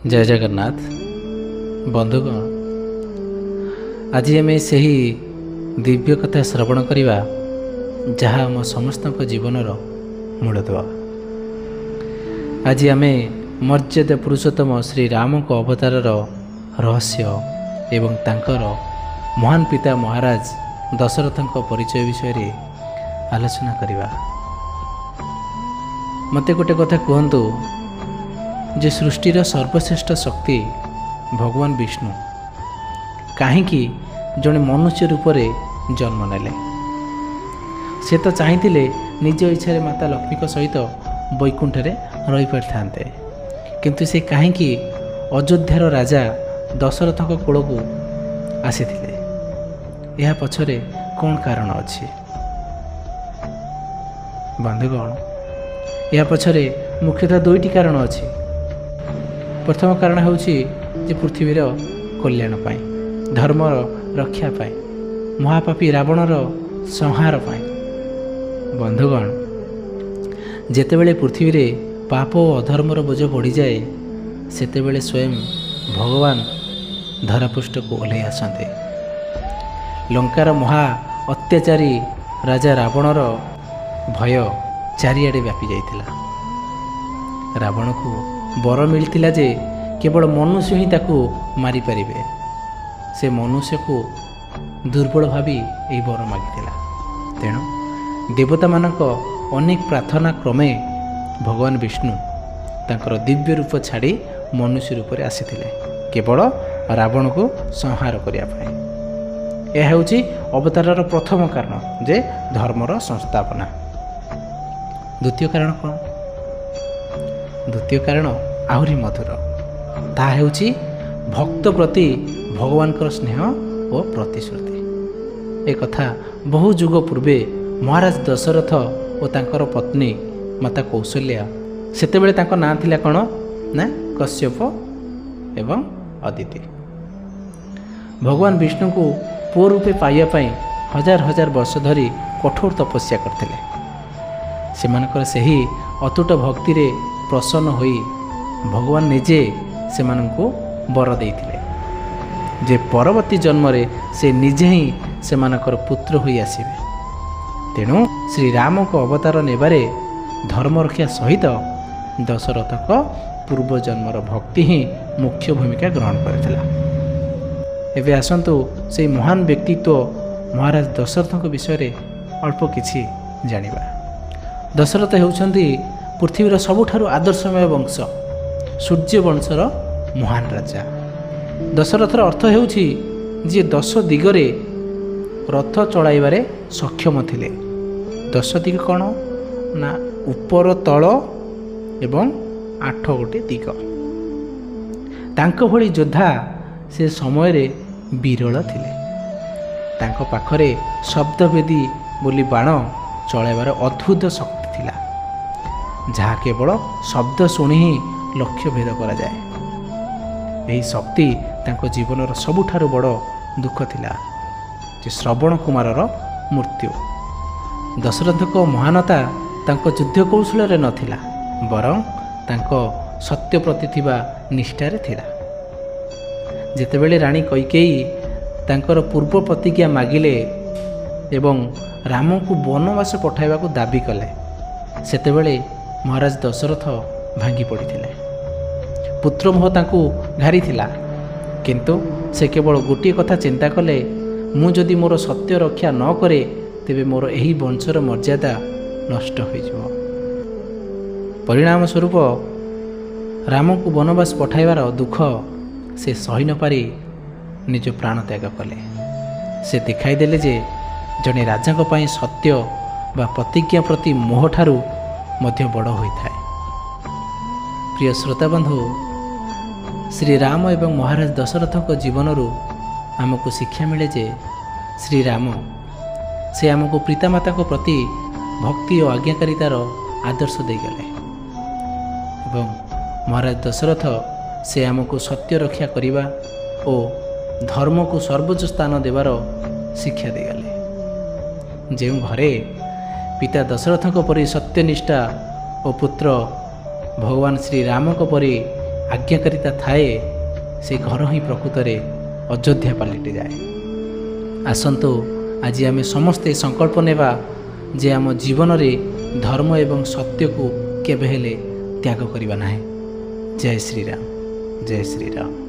जय जगन्नाथ बंधुगण, आज आम से ही दिव्य कथा श्रवण करवा जहाँ आम समस्त जीवनर मूलदुआ। आज आम मर्यादा पुरुषोत्तम श्री राम को अवतार रहस्य एवं तांकर महान पिता महाराज दशरथ परिचय विषय आलोचना करवा। मते गोटे कथा कहतु जे सृष्टिर सर्वश्रेष्ठ शक्ति भगवान विष्णु कहीं जड़े मनुष्य रूप में जन्म नेले। से तो चाहिए निज इच्छा माता लक्ष्मी सहित वैकुंठ रही पारिथान्ते, किंतु से कहीं अयोध्यार राजा दशरथ कोल को आसी यह पछरे कौन कारण अच्छी बंधुगण? यह पछरे मुख्यतः दुईटी कारण अच्छी। प्रथम कारण होची जे पृथ्वीर कल्याण पाई, धर्मर रक्षा पाई, महापापी रावणर संहार पाई। बंधुगण, जेतेबेले पृथ्वी रे पाप और अधर्मर बोझ बढ़ी जाए सेतेबेले स्वयं भगवान धरापृष्ठ को ओह्लै आसते। लंकार महा अत्याचारी राजा रावणर भय चारिआडे व्यापी जाइतिला। रावण को बर मिलता जे केवल मनुष्य ही ताकू मारी पारिबे। से मनुष्य को दुर्बल भावी यही बर मागिला। तेणु देवता मानक अनेक प्रार्थना क्रमे भगवान विष्णु तांकर दिव्य रूप छाड़ी मनुष्य रूप में आसीथिले केवल रावण को संहार करने। यह होची अवतारर प्रथम कारण जे धर्मर संस्थापना। द्वितीय कारण कौन? द्वितीय कारण आहुरी मधुर, ताहा हेउची भक्त प्रति भगवान स्नेह और प्रतिश्रुति। एक कथा बहु जुग पूर्वे महाराज दशरथ और तांकर पत्नी माता कौशल्या, सेतेबेले तांको नाम थिला कौन ना कश्यप एवं अदिति। भगवान विष्णु को पुओ रूपे पाइया पाई हजार हजार वर्ष धरी कठोर तपस्या करथिले। सेमानकर सही अतुट भक्ति रे प्रसन्न होई भगवान निजे सेमानंको वर देइथिले जे परवर्ती जन्म रे से निजे ही सेमानकर पुत्र होई आसीबे। तेणु श्री राम को अवतार नेबारे धर्म रक्षा सहित दशरथ को पूर्व जन्मर भक्ति ही मुख्य भूमिका ग्रहण करथिला। एबे आसंतु से महान व्यक्तित्व महाराज दशरथ विषय अल्प किछि जानिबा। दशरथ हेउछंती पृथ्वीर सबुठारु आदर्शमय वंश, सूर्य वंशर महान राजा। दशरथर अर्थ हेउछि जे 10 दिगरे रथ चलाइबारे सक्षम थिले। 10 दिग कौन ना ऊपर तल एवं 8 गोटे दिग। तांको भली योद्धा से समय रे विरल थिले। तांको पाखरे शब्दभेदी बोली बाण चलाइबार अद्भुत शक्ति थिला, जहाँ केवल शब्द शुणी ही लक्ष्य भेद करा जाए। यही शक्ति तांको जीवनर सबुठारु बड़ दुख थिला जे श्रवण कुमारर मृत्यु। दशरथ को महानता तांको युद्ध कौशल रे नथिला, बरं तांको सत्य प्रति थिबा निष्ठारे थिला। जेतेबेले रानी कैकेयी तांकर पूर्व प्रतिज्ञा मागिले एवं राम को वनवास पठाइबा को दाबी कले, सेतेबेले महाराज दशरथ भांगी पड़िथिले। पुत्रमोह तांको घारी थिला, किंतु से केवल गोटे कथा चिंता कले, मु जदि मोर सत्य रक्षा न करे तेबे मोर एही वंशर मर्यादा नष्ट हो जाव। परिणाम स्वरूप राम को वनवास पठाइबार दुख से सही न पारी निज प्राण त्याग कले। से दिखाई देले जे जने राजा को पाई सत्य बा प्रतिज्ञा प्रति मोह ठारू मध्य बड़ होइथाए। प्रिय श्रोता बंधु, श्री राम एवं महाराज दशरथ को जीवनरू आमको शिक्षा मिले जे श्री राम से आमको पितामाता को प्रति भक्ति और आज्ञाकारितार आदर्श देगले एवं महाराज दशरथ से आमको सत्य रक्षा करिबा और धर्म को सर्वोच्च स्थान देवार शिक्षा देगले। जो घरे पिता दशरथ परी सत्यनिष्ठा और पुत्र भगवान श्री राम परी ଆଜ୍ଞାକାରିତା ଥାଏ, ସେ ଘର ହିଁ ପ୍ରକୃତରେ ଅଯୋଧ୍ୟା ପାଲଟିଯାଏ। ଆସନ୍ତୁ ଆଜି ଆମେ ସମସ୍ତେ ସଂକଳ୍ପ ନେବା ଯେ ଆମ ଜୀବନରେ ଧର୍ମ ଏବଂ ସତ୍ୟକୁ କେବେ ହେଲେ ତ୍ୟାଗ କରିବା ନାହିଁ। ଜୟ ଶ୍ରୀରାମ, ଜୟ ଶ୍ରୀରାମ।